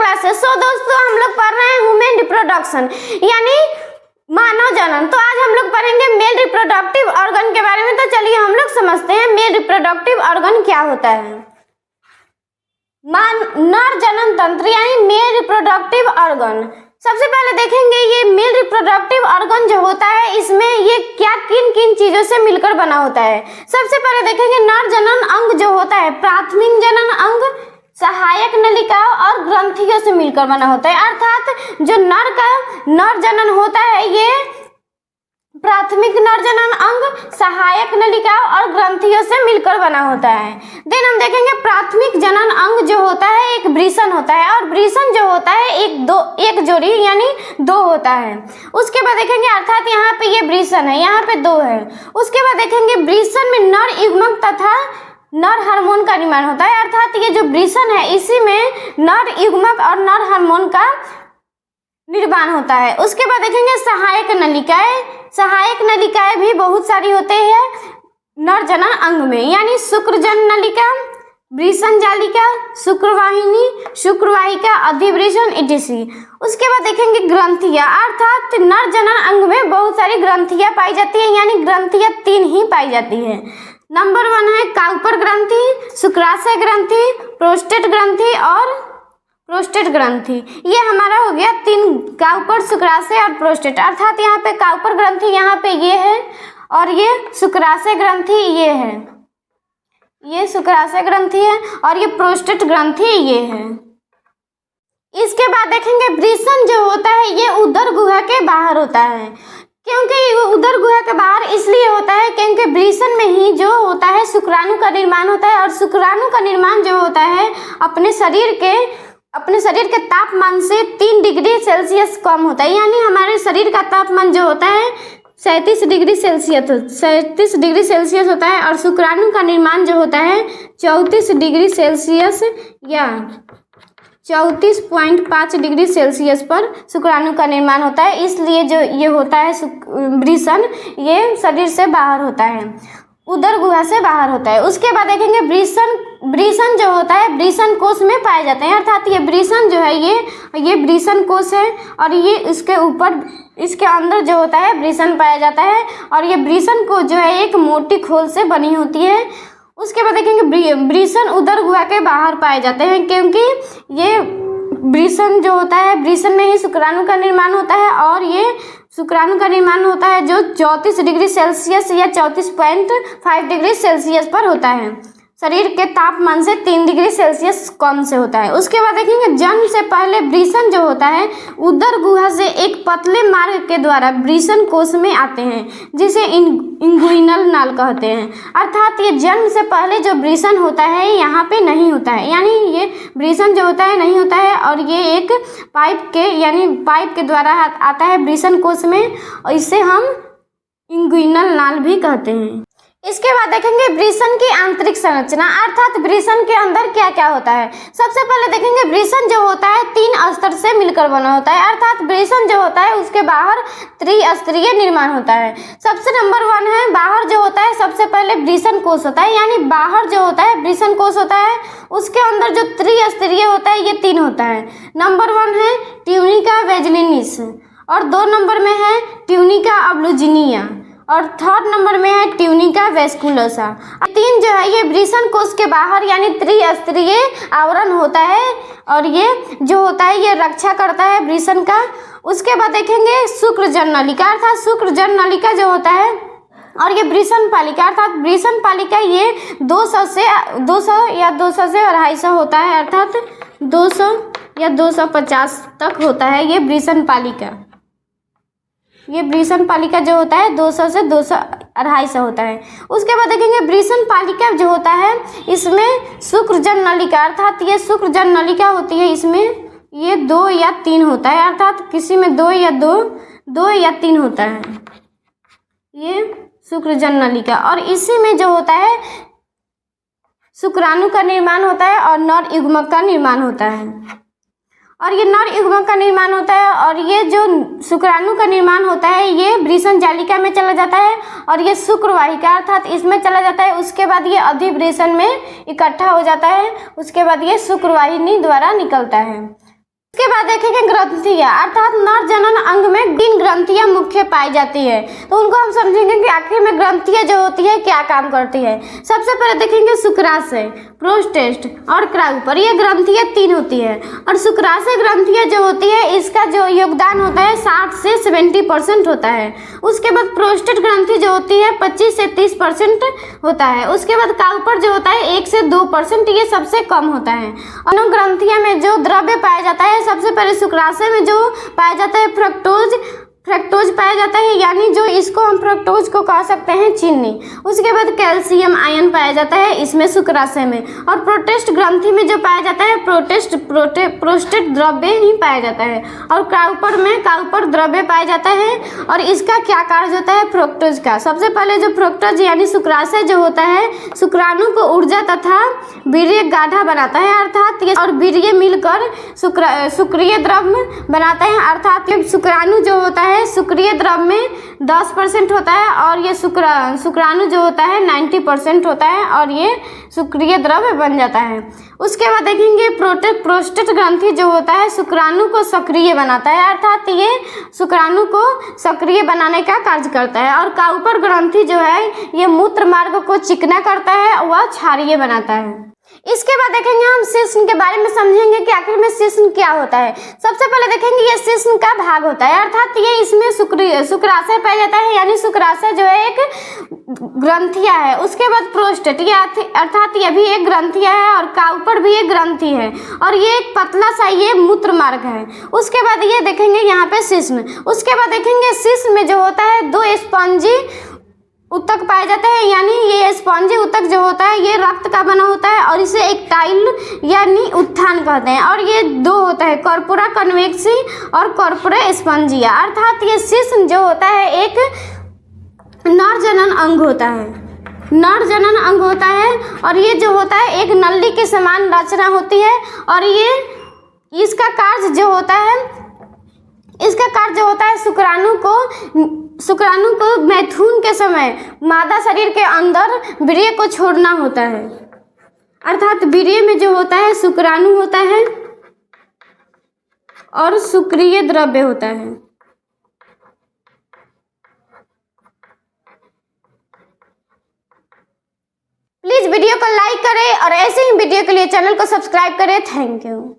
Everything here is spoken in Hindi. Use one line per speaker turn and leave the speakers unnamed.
क्लासेस। सो दोस्तों, हम लोग पढ़ रहे हैं ह्यूमन रिप्रोडक्शन यानी मानव जनन। तो आज हम लोग पढ़ेंगे मेल रिप्रोडक्टिव ऑर्गन के बारे में। तो चलिए हम लोग समझते हैं मेल रिप्रोडक्टिव ऑर्गन क्या होता है। नर जनन तंत्र यानी मेल रिप्रोडक्टिव ऑर्गन। सबसे पहले देखेंगे ये मेल रिप्रोडक्टिव ऑर्गन जो होता है इसमें ये क्या किन किन चीजों से मिलकर बना होता है। सबसे पहले देखेंगे नर जनन अंग जो होता है प्राथमिक जनन अंग, सहायक नलिकाओं और ग्रंथियों से मिलकर बना होता है। अर्थात जो नर जनन होता है ये प्राथमिक नर जनन अंग, सहायक नलिकाओं और ग्रंथियों से मिलकर बना होता है। देन हम देखेंगे प्राथमिक जनन अंग जो होता है एक वृषण होता है और वृषण जो होता है एक जोड़ी यानी दो होता है। उसके बाद देखेंगे अर्थात यहाँ पे ये वृषण है, यहाँ पे दो है। उसके बाद देखेंगे वृषण में नर युग्मक तथा नर हार्मोन का निर्माण होता है। अर्थात ये जो वृषण है इसी में नर युग्मक और नर हार्मोन का निर्माण होता है। उसके बाद देखेंगे सहायक नलिकाएं। सहायक नलिकाएं भी बहुत सारी होते हैं नर जनन अंग में यानी शुक्रजन नलिका, वृषण जालिका, शुक्रवाहिनी, शुक्रवाहिका, अधिवृषण etc। उसके बाद देखेंगे ग्रंथियां। अर्थात नर जनन अंग में बहुत सारी ग्रंथियां पाई जाती है यानी ग्रंथियां 3 ही पाई जाती है। नंबर 1 है काउपर ग्रंथि, शुक्राशय ग्रंथि, प्रोस्टेट ग्रंथि और प्रोस्टेट ग्रंथि। ये हमारा हो गया 3 काउपर, शुक्राशय और प्रोस्टेट। अर्थात यहाँ पे काउपर ग्रंथि यहाँ पे ये है और ये शुक्राशय ग्रंथि ये है, ये शुक्राशय ग्रंथि है और ये प्रोस्टेट ग्रंथि ये है। इसके बाद देखेंगे वृषण जो होता है ये उदर गुहा के बाहर होता है। क्योंकि उदर गुहा के बाहर इसलिए होता है क्योंकि वृषण में ही जो होता है शुक्राणु का निर्माण होता है और शुक्राणु का निर्माण जो होता है अपने शरीर के तापमान से 3 डिग्री सेल्सियस कम होता है। यानी हमारे शरीर का तापमान जो होता है 37 डिग्री सेल्सियस होता है और शुक्राणु का निर्माण जो होता है 34 डिग्री सेल्सियस या 34.5 डिग्री सेल्सियस पर शुक्राणु का निर्माण होता है। इसलिए जो ये होता है वृषण ये शरीर से बाहर होता है, उदर गुहा से बाहर होता है। उसके बाद देखेंगे वृषण जो होता है वृषण कोश में पाए जाते हैं। अर्थात ये वृषण जो है ये वृषण कोश है और ये इसके ऊपर इसके अंदर जो होता है वृषण पाया जाता है और ये वृषण को जो है एक मोटी खोल से बनी होती है। उसके बाद देखेंगे वृषण उदर गुहा के बाहर पाए जाते हैं क्योंकि ये वृषण जो होता है वृषण में ही शुक्राणु का निर्माण होता है और ये शुक्राणु का निर्माण होता है जो 34 डिग्री सेल्सियस या 34.5 डिग्री सेल्सियस पर होता है। शरीर के तापमान से 3 डिग्री सेल्सियस कम से होता है। उसके बाद देखेंगे जन्म से पहले वृषण जो होता है उदर गुहा से एक पतले मार्ग के द्वारा वृषण कोश में आते हैं जिसे इंगुइनल नाल कहते हैं। अर्थात ये जन्म से पहले जो वृषण होता है यहाँ पे नहीं होता है यानी ये वृषण जो होता है नहीं होता है और ये एक पाइप के द्वारा आता है वृषण कोश में और इसे हम इंगुइनल नाल भी कहते हैं। इसके बाद देखेंगे वृषण की आंतरिक संरचना। अर्थात वृषण के अंदर क्या क्या होता है। सबसे पहले देखेंगे वृषण जो होता है 3 स्तर से मिलकर बना होता है। अर्थात वृषण जो होता है उसके बाहर त्रिस्तरीय निर्माण होता है। सबसे नंबर 1 है बाहर जो होता है सबसे पहले वृषण कोश होता है यानी बाहर जो होता है वृषण कोश होता है उसके अंदर जो त्रिस्तरीय होता है ये 3 होता है। नंबर 1 है ट्यूनिका वेजिलिनिस और 2 नंबर में है ट्यूनिका अब्लूजिनिया और 3rd नंबर में है ट्यूनिका वेस्कुलोसा। 3 जो है ये वृषण कोश के बाहर यानी त्रिस्तरीय आवरण होता है और ये जो होता है ये रक्षा करता है वृषण का। उसके बाद देखेंगे शुक्रजन नलिका। अर्थात शुक्रजन नलिका जो होता है और ये वृषण पालिका। अर्थात वृषण पालिका ये 200 या 200 से 250 होता है। अर्थात 200 या 250 तक होता है ये वृषण पालिका। ये वृषण पालिका जो होता है 200 से 250 होता है। उसके बाद देखेंगे वृषण पालिका जो होता है इसमें शुक्रजन नलिका। अर्थात ये शुक्रजन नलिका होती है इसमें ये 2 या 3 होता है। अर्थात किसी में 2 या 3 होता है ये शुक्रजन नलिका और इसी में जो होता है शुक्राणु का निर्माण होता है और नर युग्मक का निर्माण होता है और ये नर युग्मक का निर्माण होता है और ये जो शुक्राणु का निर्माण होता है ये वृषण जालिका में चला जाता है और ये शुक्रवाहिका अर्थात इसमें चला जाता है। उसके बाद ये अधिवृषण में इकट्ठा हो जाता है। उसके बाद ये शुक्रवाहिनी द्वारा निकलता है। इसके बाद देखेंगे ग्रंथियां, अर्थात नर जनन अंग में 3 ग्रंथियां मुख्य पाई जाती है। तो उनको हम समझेंगे कि आखिर में ग्रंथियां जो होती है क्या काम करती है। सबसे पहले देखेंगे शुक्राशय, प्रोस्टेट और क्राउपर, ये ग्रंथियां 3 होती है। और शुक्राशय ग्रंथियां जो होती है इसका जो योगदान होता है 60 से 70% होता है। उसके बाद प्रोस्टेट ग्रंथि जो होती है 25 से 30% होता है। उसके बाद काउपर जो होता है 1 से 2%, ये सबसे कम होता है। और ग्रंथियां में जो द्रव्य पाया जाता है, सबसे पहले शुक्राशय में जो पाया जाता है फ्रक्टोज पाया जाता है, यानी जो इसको हम फ्रक्टोज को कह सकते हैं चीनी। उसके बाद कैल्शियम आयन पाया जाता है इसमें शुक्राशय में। और प्रोटेस्ट ग्रंथि में जो पाया जाता है प्रोस्टेट द्रव्य ही पाया जाता है। और काउपर में काउपर द्रव्य पाया जाता है। और इसका क्या कार्य होता है फ्रक्टोज का। सबसे पहले जो फ्रक्टोज यानी शुक्राशय जो होता है शुक्राणु को ऊर्जा तथा वीर्य गाढ़ा बनाता है, अर्थात ये और वीर्य मिलकर शुक्रिय द्रव्य बनाता है। अर्थात शुक्राणु जो होता है शुक्रिय द्रव्य में 10% होता है और ये शुक्राणु जो होता है 90% होता है और ये शुक्रिय द्रव्य बन जाता है। उसके बाद देखेंगे प्रोस्टेट ग्रंथि जो होता है शुक्राणु को सक्रिय बनाता है, अर्थात ये शुक्राणु को सक्रिय बनाने का कार्य करता है। और काउपर ग्रंथि जो है ये मूत्र मार्ग को चिकना करता है, वह क्षारीय बनाता है। इसके बाद देखेंगे हम शिश्न के बारे में समझेंगे कि आखिर में शिश्न क्या होता है। सबसे पहले देखेंगे ये शिश्न का भाग होता है, अर्थात ये इसमें शुक्राशय पाया जाता है, यानी शुक्राशय जो है एक ग्रंथिया है। उसके बाद प्रोस्टेट, ये अर्थात ये भी एक ग्रंथिया है और काउपर भी एक ग्रंथि है और ये एक पतला सा ये मूत्र मार्ग है। उसके बाद ये देखेंगे यहाँ पे शिश्न। उसके बाद देखेंगे शिश्न में जो होता है 2 स्पंजी ऊतक पाए जाते हैं, यानी ये स्पॉन्जी ऊतक जो होता है ये रक्त का बना होता है और इसे एक्टाइल यानी उत्थान कहते हैं। और ये 2 होता है कॉर्पोरा कन्वेक्सी और कॉर्पोरा स्पंजिया, अर्थात ये शिश्न जो होता है एक नर जनन अंग होता है, नर जनन अंग होता है। और ये जो होता है एक नली के समान रचना होती है और ये इसका कार्य जो होता है शुक्राणु को मैथुन के समय मादा शरीर के अंदर वीर्य को छोड़ना होता है, अर्थात वीर्य में जो होता है शुक्राणु होता है और शुक्रिय द्रव्य होता है। प्लीज वीडियो को लाइक करें और ऐसे ही वीडियो के लिए चैनल को सब्सक्राइब करें। Thank you.